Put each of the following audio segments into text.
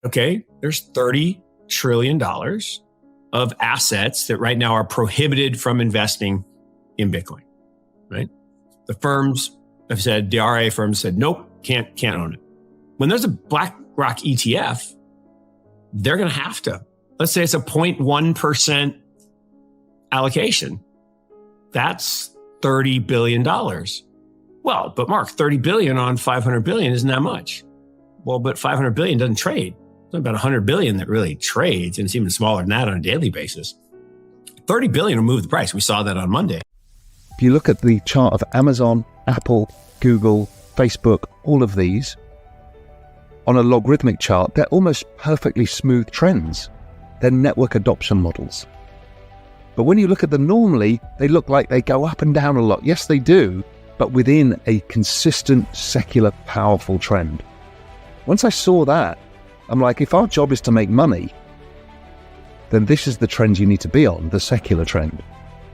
Okay, there's $30 trillion of assets that right now are prohibited from investing in Bitcoin, right? The firms have said, the RIA firms said, nope, can't own it. When there's a BlackRock ETF, they're going to have to. Let's say it's a 0.1% allocation. That's $30 billion. Well, but Mark, 30 billion on 500 billion isn't that much. Well, but 500 billion doesn't trade. There's about 100 billion that really trades, and it's even smaller than that on a daily basis. 30 billion will move the price. We saw that on Monday. If you look at the chart of Amazon, Apple, Google, Facebook, all of these, on a logarithmic chart, they're almost perfectly smooth trends. They're network adoption models. But when you look at them normally, they look like they go up and down a lot. Yes, they do, but within a consistent, secular, powerful trend. Once I saw that, I'm like, if our job is to make money, then this is the trend you need to be on, the secular trend.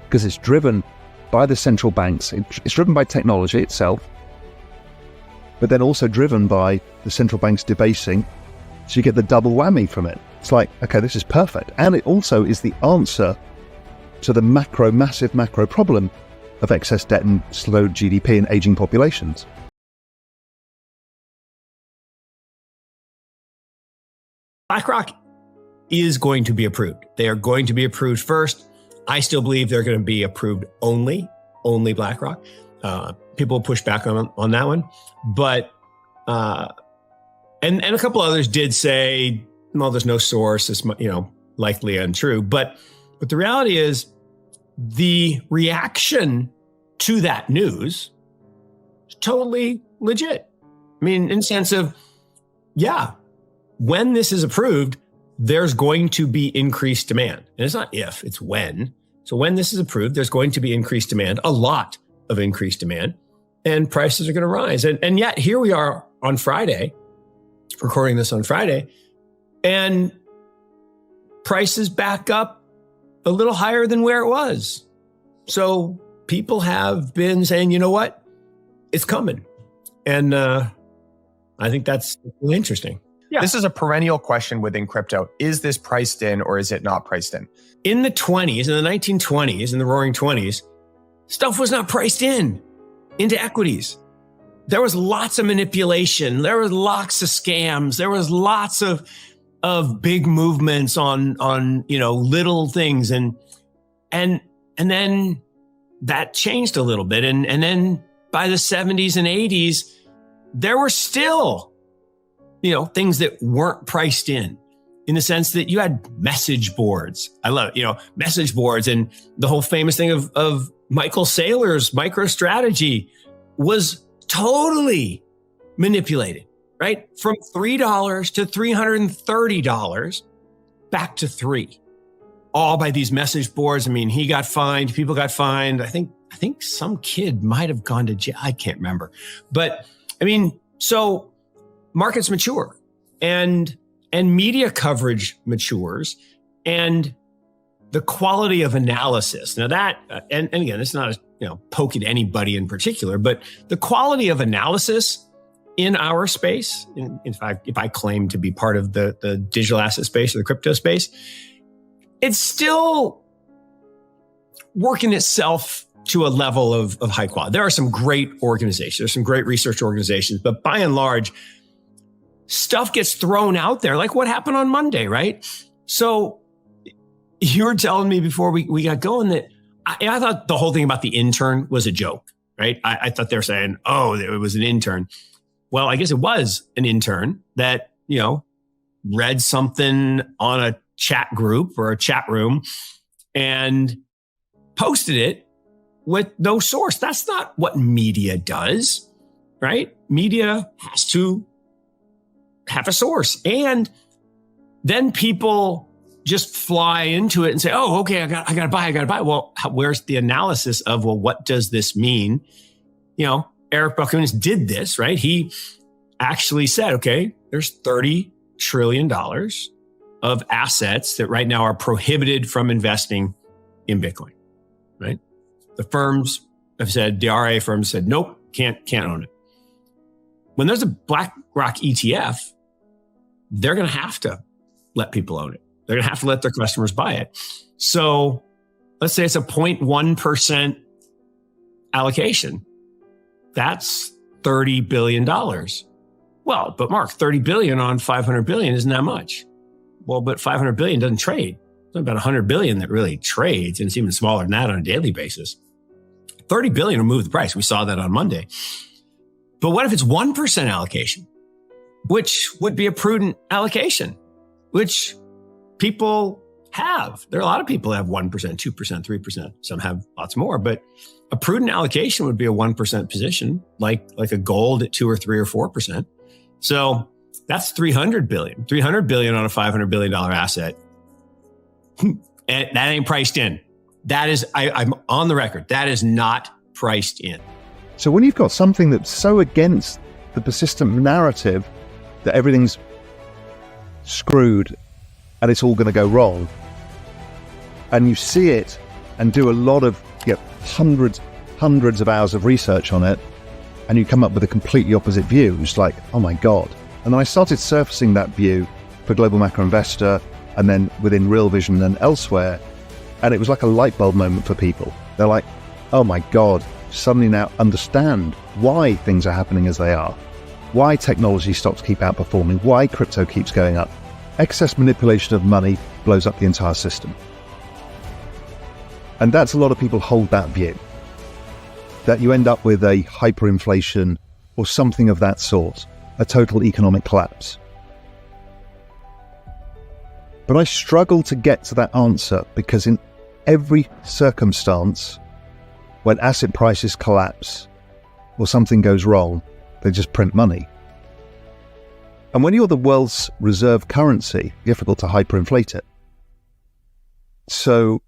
Because it's driven by the central banks, it's driven by technology itself, but then also driven by the central banks debasing, so you get the double whammy from it. It's like, okay, this is perfect. And it also is the answer to the massive macro problem of excess debt and slowed GDP and aging populations. BlackRock is going to be approved. They are going to be approved first. I still believe they're going to be approved only BlackRock. People push back on that one, but and a couple others did say, well, there's no source. It's likely untrue. But the reality is, the reaction to that news is totally legit. I mean, in the sense of, yeah, when this is approved, there's going to be increased demand. And it's not if, it's when. So when this is approved, there's going to be increased demand, a lot of increased demand, and prices are going to rise. And yet here we are on Friday, recording this on Friday, and prices back up a little higher than where it was. So people have been saying, you know what, it's coming. And I think that's really interesting. Yeah. This is a perennial question within crypto. Is this priced in or is it not priced in? In the 20s, in the 1920s, in the roaring 20s, stuff was not priced into equities. There was lots of manipulation. There was lots of scams. There was lots of big movements on little things. And then that changed a little bit. And then by the 70s and 80s, there were still things that weren't priced in the sense that you had message boards. I love, message boards, and the whole famous thing of Michael Saylor's MicroStrategy was totally manipulated, right? From $3 to $330 back to $3, all by these message boards. I mean, he got fined, people got fined. I think some kid might have gone to jail. I can't remember, but I mean, so markets mature and media coverage matures, and the quality of analysis. Now that, and again, it's not poke at anybody in particular, but the quality of analysis in our space, in fact, if I claim to be part of the digital asset space or the crypto space, it's still working itself to a level of high quality. There are some great organizations, there's some great research organizations, but by and large, stuff gets thrown out there, like what happened on Monday, right? So you were telling me before we got going that I thought the whole thing about the intern was a joke, right? I thought they were saying, oh, it was an intern. Well, I guess it was an intern that, read something on a chat group or a chat room and posted it with no source. That's not what media does, right? Media has to have a source. And then people just fly into it and say, oh, okay, I got to buy. Well, where's the analysis of, well, what does this mean? Eric Buckman did this, right? He actually said, okay, there's $30 trillion of assets that right now are prohibited from investing in Bitcoin, right? The firms have said, the RIA firms said, nope, can't own it. When there's a BlackRock ETF, they're going to have to let people own it. They're going to have to let their customers buy it. So let's say it's a 0.1% allocation. That's $30 billion. Well, but Mark, 30 billion on 500 billion isn't that much. Well, but 500 billion doesn't trade. There's about 100 billion that really trades, and it's even smaller than that on a daily basis. 30 billion will move the price. We saw that on Monday. But what if it's 1% allocation, which would be a prudent allocation, which people have. There are a lot of people that have 1%, 2%, 3%. Some have lots more, but a prudent allocation would be a 1% position, like a gold at 2 or 3 or 4%. So that's 300 billion. 300 billion on a $500 billion asset. And that ain't priced in. That is, I'm on the record, that is not priced in. So when you've got something that's so against the persistent narrative that everything's screwed and it's all going to go wrong, and you see it and do a lot of hundreds of hours of research on it, and you come up with a completely opposite view, it's like, oh my God. And then I started surfacing that view for Global Macro Investor and then within Real Vision and elsewhere, and it was like a light bulb moment for people. They're like, oh my God, suddenly now understand why things are happening as they are, why technology stocks keep outperforming, why crypto keeps going up. Excess manipulation of money blows up the entire system. And that's a lot of people hold that view, that you end up with a hyperinflation or something of that sort, a total economic collapse. But I struggle to get to that answer because in every circumstance, when asset prices collapse or something goes wrong, they just print money. And when you're the world's reserve currency, difficult to hyperinflate it. So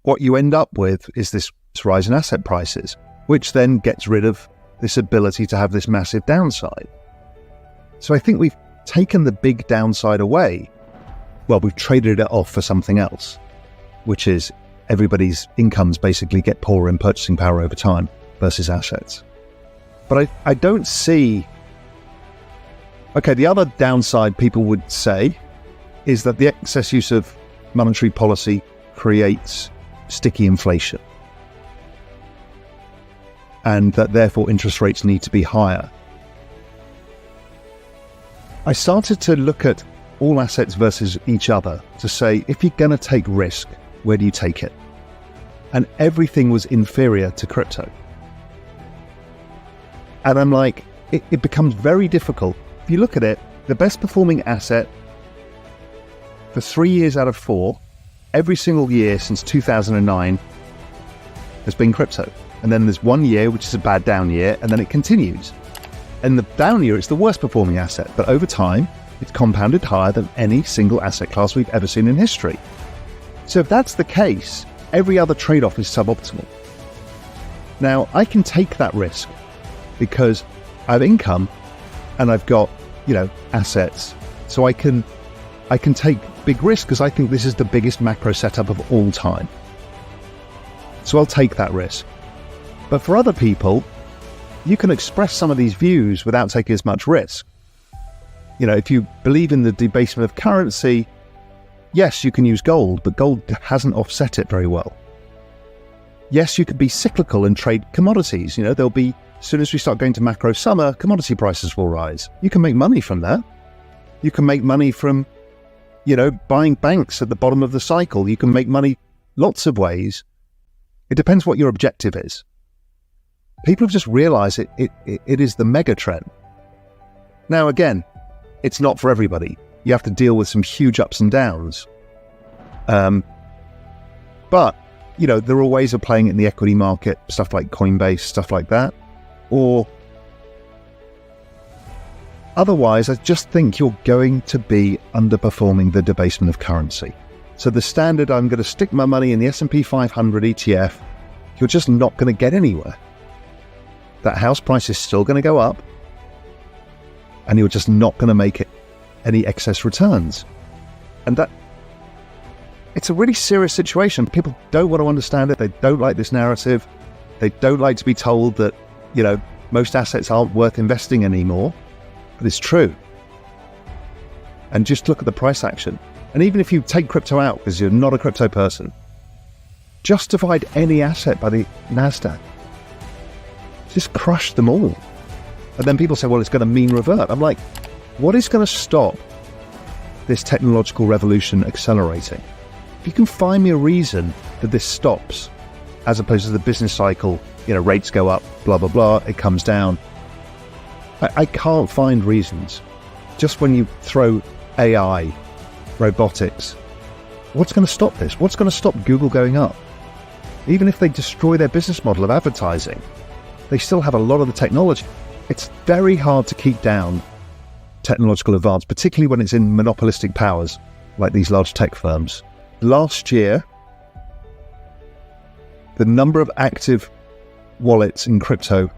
what you end up with is this rise in asset prices, which then gets rid of this ability to have this massive downside. So I think we've taken the big downside away. Well, we've traded it off for something else, which is everybody's incomes basically get poorer in purchasing power over time versus assets. But I don't see... Okay, the other downside people would say is that the excess use of monetary policy creates sticky inflation, and that therefore interest rates need to be higher. I started to look at all assets versus each other to say, if you're going to take risk, where do you take it? And everything was inferior to crypto. And I'm like, it becomes very difficult. If you look at it, the best performing asset for 3 years out of 4, every single year since 2009 has been crypto. And then there's 1 year, which is a bad down year, and then it continues. And the down year, it's the worst performing asset. But over time, it's compounded higher than any single asset class we've ever seen in history. So if that's the case, every other trade-off is suboptimal. Now, I can take that risk because I have income and I've got, assets. So I can take big risk because I think this is the biggest macro setup of all time. So I'll take that risk. But for other people, you can express some of these views without taking as much risk. If you believe in the debasement of currency, yes, you can use gold, but gold hasn't offset it very well. Yes, you could be cyclical and trade commodities. There'll be, as soon as we start going to macro summer, commodity prices will rise. You can make money from that. You can make money from, buying banks at the bottom of the cycle. You can make money lots of ways. It depends what your objective is. People have just realized it is the megatrend. Now, again, it's not for everybody. You have to deal with some huge ups and downs. But, there are ways of playing it in the equity market, stuff like Coinbase, stuff like that. Or otherwise, I just think you're going to be underperforming the debasement of currency. So the standard, I'm going to stick my money in the S&P 500 ETF, you're just not going to get anywhere. That house price is still going to go up, and you're just not going to make it any excess returns. And that, it's a really serious situation. People don't want to understand it. They don't like this narrative. They don't like to be told that, most assets aren't worth investing anymore. But it's true. and just look at the price action. And even if you take crypto out because you're not a crypto person, just divide any asset by the NASDAQ. Just crush them all. And then people say, well, it's going to mean revert. I'm like, what is going to stop this technological revolution accelerating? If you can find me a reason that this stops, as opposed to the business cycle, rates go up, blah, blah, blah, it comes down. I can't find reasons. Just when you throw AI, robotics, what's going to stop this? What's going to stop Google going up? Even if they destroy their business model of advertising, they still have a lot of the technology. It's very hard to keep down technological advance, particularly when it's in monopolistic powers like these large tech firms. Last year, the number of active wallets in crypto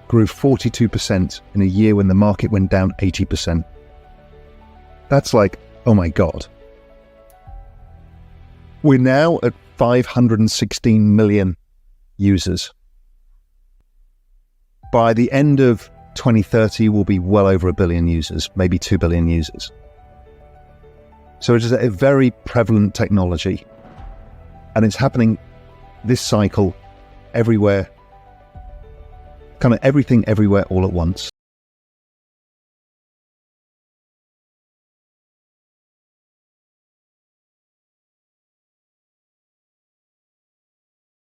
grew 42% in a year when the market went down 80%. That's like, oh my God. We're now at 516 million users. By the end of 2030, we'll be well over 1 billion users, maybe 2 billion users. So it is a very prevalent technology, and it's happening this cycle everywhere, kind of everything everywhere all at once.